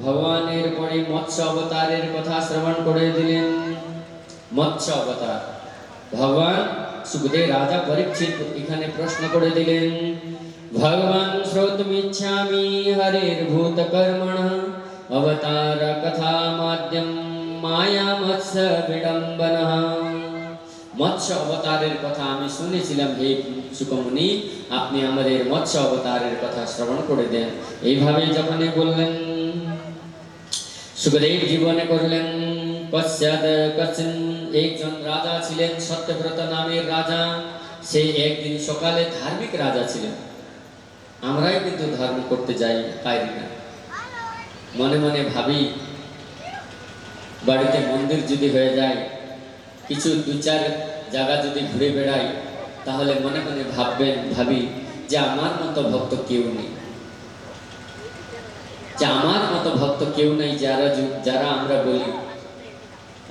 ভগবানের পরে মৎস্য অবতারের কথা শ্রবণ করে দিলেন। মৎস্য অবতার ভগবান সুখদেব রাজা পরীক্ষিত এখানে প্রশ্ন করে দিলেন, ভগবান শ্রোতুমিচ্ছামি হরের ভূত কর্মণঃ অবতার কথা মাধ্যম মায়া মৎস্য বিড়ম্বনঃ। মৎস্য অবতারের কথা আমি শুনেছিলাম, হে সুকমুনি আপনি আমাদের মৎস্য অবতারের কথা শ্রবণ করে দেন। এইভাবে যখনই বললেন, সুখদেব জীবনে করলেন। পশ্চাৎ কশ্চিন একজন রাজা ছিলেন, সত্যব্রত নামের রাজা। সেই একদিন সকালে ধার্মিক রাজা ছিলেন। আমরাই কিন্তু ধর্ম করতে যাই পারি না। মনে মনে ভাবি, বাড়িতে মন্দির যদি হয়ে যায়, কিছু দু চার জায়গা যদি ঘুরে বেড়াই, তাহলে মনে মনে ভাবি যে আমার মতো ভক্ত কেউ নেই, যে আমার মতো ভক্ত কেউ নেই। যারা আমরা বলি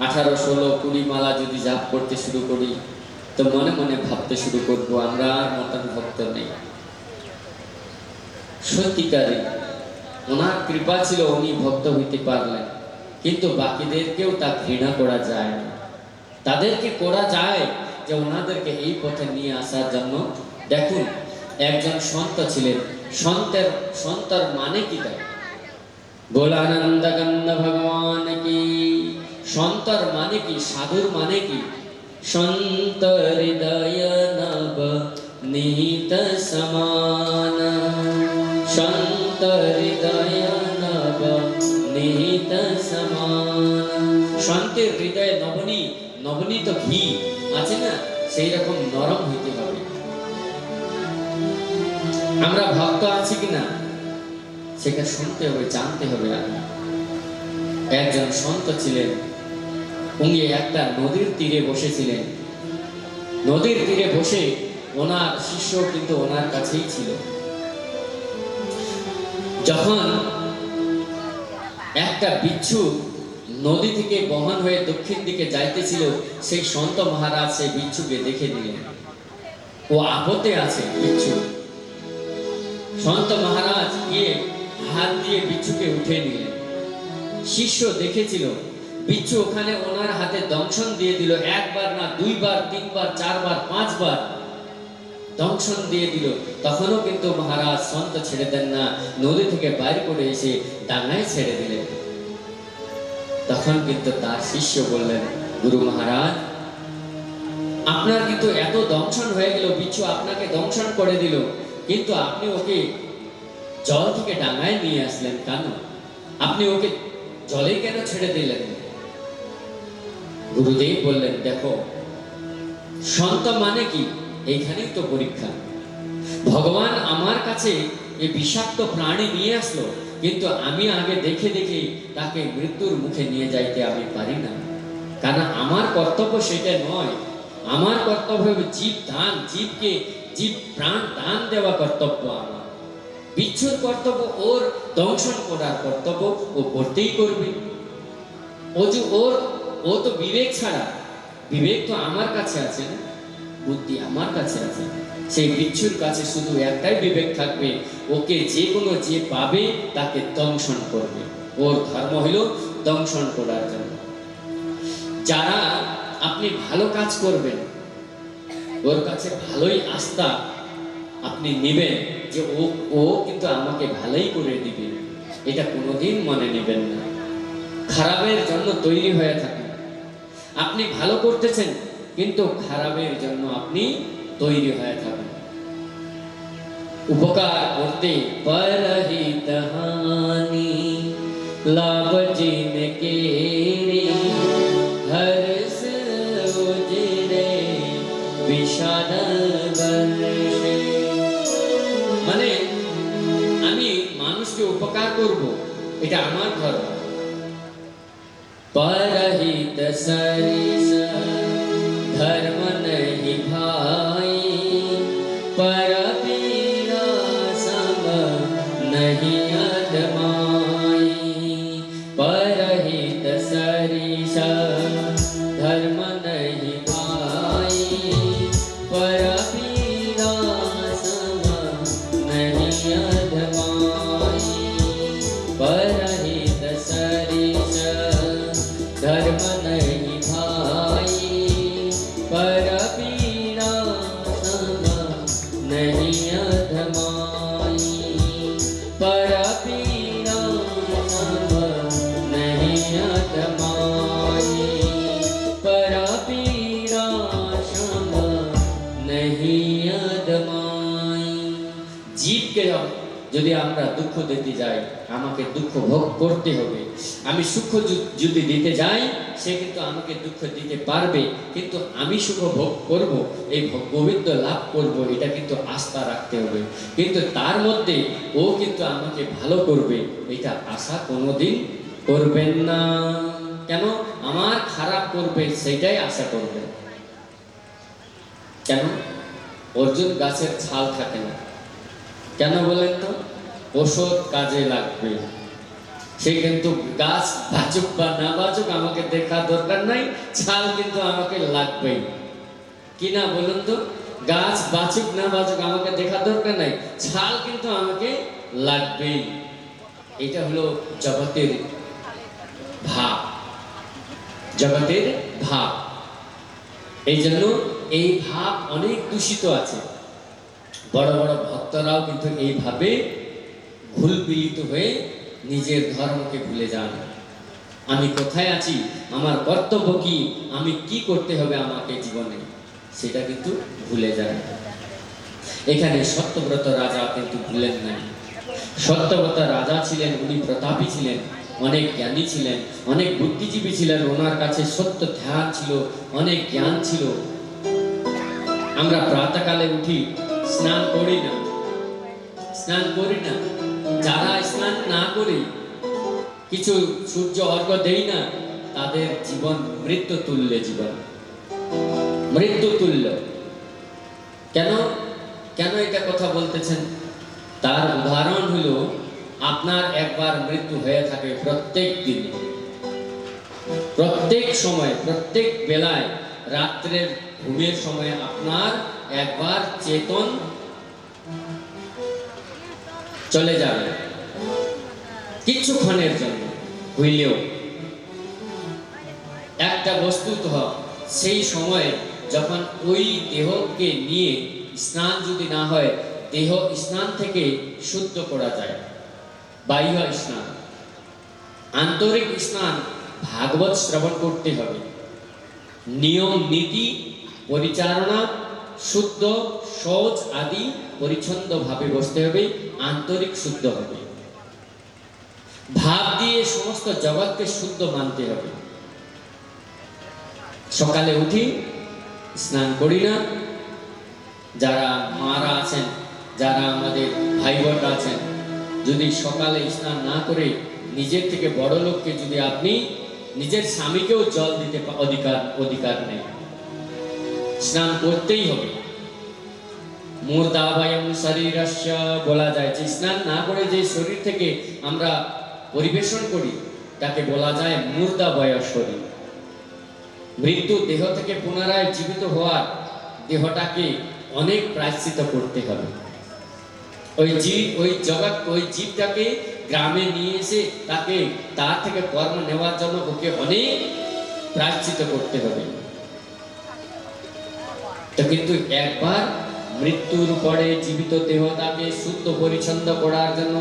18, 16, 20 মালা যদি জাপ করতে শুরু করি, তো মনে মনে ভাবতে শুরু করবো আমরা মতন ভক্ত নেই। সত্যিকারে ওনার কৃপা ছিল, উনি ভক্ত হইতে পারলেন, কিন্তু বাকিদেরকেও তা ঘৃণা করা যায় না। তাদেরকে করা যায় যে ওনাদেরকে এই পথে নিয়ে আসার জন্য। দেখুন, একজন সন্ত ছিলেন। সন্তর মানে কি? তাই গোলানন্দ গন্ধ ভগবান কি। সন্তর মানে কি? সাধুর মানে কি? সন্ত হৃদয় নব নিহিত সমান। সন্ত হৃদয় নব নিহিত সমান। সন্তের হৃদয়ে নবনীত ঘি আছে না, সেই রকম নরম হইতে হবে। আমরা ভক্ত আছি কিনা সেটা শুনতে হবে, জানতে হবে। একজন সন্ত ছিলেন, উনি একটা নদীর তীরে বসেছিলেন। নদীর তীরে বসে ওনার শিষ্য কিন্তু ওনার কাছেই ছিল। যখন একটা বিচ্ছু নদী থেকে বহন হয়ে দক্ষিণ দিকে যাইতেছিল, সেই সন্ত মহারাজ সেই বিচ্ছুকে দেখে দিলেন। ও আপদে আছে বিচ্ছু। সন্ত মহারাজ গিয়ে হাত দিয়ে বিচ্ছুকে উঠে নিলেন। শিষ্য দেখেছিল বিচ্ছু ওখানে ওনার হাতে দংশন দিয়ে দিল। একবার না, 2 বার, 3 বার, 4 বার, 5 বার দংশন দিয়ে দিল। তখনও কিন্তু মহারাজ সন্ত ছেড়ে দেন না, নদী থেকে বাইরে করে এসে ডাঙায় ছেড়ে দিলেন। তখন কিন্তু তার শিষ্য বললেন, গুরু মহারাজ, আপনার কিন্তু এত দংশন হয়ে গেল, বিচ্ছু আপনাকে দংশন করে দিল, কিন্তু আপনি ওকে জল থেকে ডাঙায় নিয়ে আসলেন কেন? আপনি ওকে জলে কেন ছেড়ে দিলেন? গুরুদেব বললেন, দেখো, সন্ত মানে কি? এইখানেই তো পরীক্ষা। ভগবান আমার কাছে এই বিষাক্ত প্রাণী নিয়ে আসলো, কিন্তু আমি আগে দেখে তাকে মৃত্যুর মুখে নিয়ে যাইতে আমি পারি না। কারণ আমার কর্তব্য সেটা নয়। আমার কর্তব্য জীবকে প্রাণ দান দেওয়া কর্তব্য আমার। বিচ্ছুর কর্তব্য ওর দংশন করার কর্তব্য ও করতেই করবে। ও তো বিবেক ছাড়া, বিবেক তো আমার কাছে আছে না, বুদ্ধি আমার কাছে আছে। সেই বিচ্ছুর কাছে শুধু একটাই বিবেক থাকবে, ওকে যে পাবে তাকে দংশন করবে। ওর ধর্ম হলো দংশন করার জন্য। যারা আপনি ভালো কাজ করবেন, ওর কাছে ভালোই আস্থা আপনি নেবেন যে ও কিন্তু আমাকে ভালোই করে দিবে, এটা কোনোদিন মনে নেবেন না। খারাপের জন্য তৈরি হয়ে থাকেন। আপনি ভালো করতেছেন, কিন্তু খারাপের জন্য আপনি তৈরি হয়ে থাকেন। উপকার করতে পরহিত হানি লাভ জিনকে হর্ষ উজরে বিষাদ বর্ষে। মানে আমি মানুষকে উপকার করব, এটা আমার ধর্ম। परहित सरिस धर्म नहीं भाई, पर पीड़ा सम नहीं अदमाई। परहित सरिस धर्म नहीं भाई, पर पीड़ा सम नहीं अदमाई। परहित যদি আমরা দুঃখ দিতে যাই, আমাকে দুঃখ ভোগ করতে হবে। আমি সুখ যদি দিতে যাই, সে কিন্তু আমাকে দুঃখ দিতে পারবে, কিন্তু আমি সুখ ভোগ করব, এই গোবিন্দ লাভ করব, এটা কিন্তু আস্থা রাখতে হবে। কিন্তু তার মধ্যে ও কিন্তু আমাকে ভালো করবে, এটা আশা কোনোদিন করবেন না। কেন? আমার খারাপ করবে সেটাই আশা করবেন। কেন? অর্জুন গাছের ছাল থাকে না, কেন বলেন তো? ওষুধ কাজে লাগবে। সে কিন্তু গাছ বাঁচুক বা না বাঁচুক আমাকে দেখা দরকার নাই, ছাল কিন্তু আমাকে লাগবেই। কি না বলুন তো? গাছ বাঁচুক না বাঁচুক আমাকে দেখা দরকার নাই, ছাল কিন্তু আমাকে লাগবেই। এটা হলো জগতের ভাব, জগতের ভাব। এই জন্য এই ভাব অনেক দূষিত আছে। বড় বড় ভক্তরাও কিন্তু এইভাবে ভুলবিলিত হয়ে নিজের ধর্মকে ভুলে যান। আমি কোথায় আছি, আমার কর্তব্য কি, আমি কি করতে হবে আমাকে জীবনে, সেটা কিন্তু ভুলে যায়। এখানে সত্যব্রত রাজা কিন্তু ভুলেন নাই। সত্যব্রত রাজা ছিলেন, উনি প্রতাপী ছিলেন, অনেক জ্ঞানী ছিলেন, অনেক বুদ্ধিজীবী ছিলেন, ওনার কাছে সত্য ধ্যান ছিল, অনেক জ্ঞান ছিল। আমরা প্রাতঃকালে উঠি, স্নান করি না, স্নান করি না। যারা স্নান না করে কিছু সূর্য অর্ঘ্য দেই না, তাদের জীবন মৃত্যু তুল্য জীবন, মৃত্যু তুল্য। কেন? কেন এটা কথা বলতেছেন? তার উদাহরণ হলো, আপনার একবার মৃত্যু হয়ে থাকে প্রত্যেক দিন, প্রত্যেক সময়, প্রত্যেক বেলায়, রাত্রের ঘুমের সময় আপনার একবার চেতন চলে যাবে কিছুক্ষণের জন্য হইলেও। একটা বস্তুত সেই সময় যখন ওই দেহকে নিয়ে স্নান যদি না হয়, দেহ স্নান থেকে শুদ্ধ করা যায়। বাহ্য স্নান, আন্তরিক স্নান ভাগবত শ্রবণ করতে হবে, নিয়ম নীতি পরিচালনা, শুদ্ধ শৌচ আদি পরিচ্ছন্ন ভাবে বসতে হবে, আন্তরিক শুদ্ধ হবে। ভাব দিয়ে সমস্ত জগৎকে শুদ্ধ মানতে হবে। সকালে উঠি স্নান করি না, যারা মারা আছেন, যারা আমাদের ভাই বোনরা আছেন, যদি সকালে স্নান না করে নিজের থেকে বড় লোককে যদি আপনি নিজের স্বামীকেও জল দিতে অধিকার নেই, স্নান করতেই হবে। মূর্ধাবয়ং শরীরস্য বলা যায়, যে স্নান না করে যে শরীর থেকে আমরা পরিবেশন করি তাকে বলা যায় মূর্ধাবয় শরীর। মৃত্যু দেহ থেকে পুনরায় জীবিত হওয়ার দেহটাকে অনেক প্রায়শ্চিত্ত করতে হবে। ওই জগৎ, ওই জীবটাকে গ্রামে নিয়ে এসে তাকে তার থেকে কর্ম নেওয়ার জন্য ওকে অনেক প্রায়শ্চিত্ত করতে হবে। তো কিন্তু একবার মৃত্যুর পরে জীবিত দেহটাকে শুদ্ধ পরিচ্ছন্ন করার জন্য,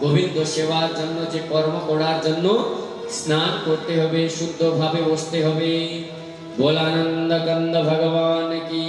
গোবিন্দ সেবার জন্য, যে কর্ম করার জন্য স্নান করতে হবে, শুদ্ধভাবে বসতে হবে। बोलानंद कंद भगवान की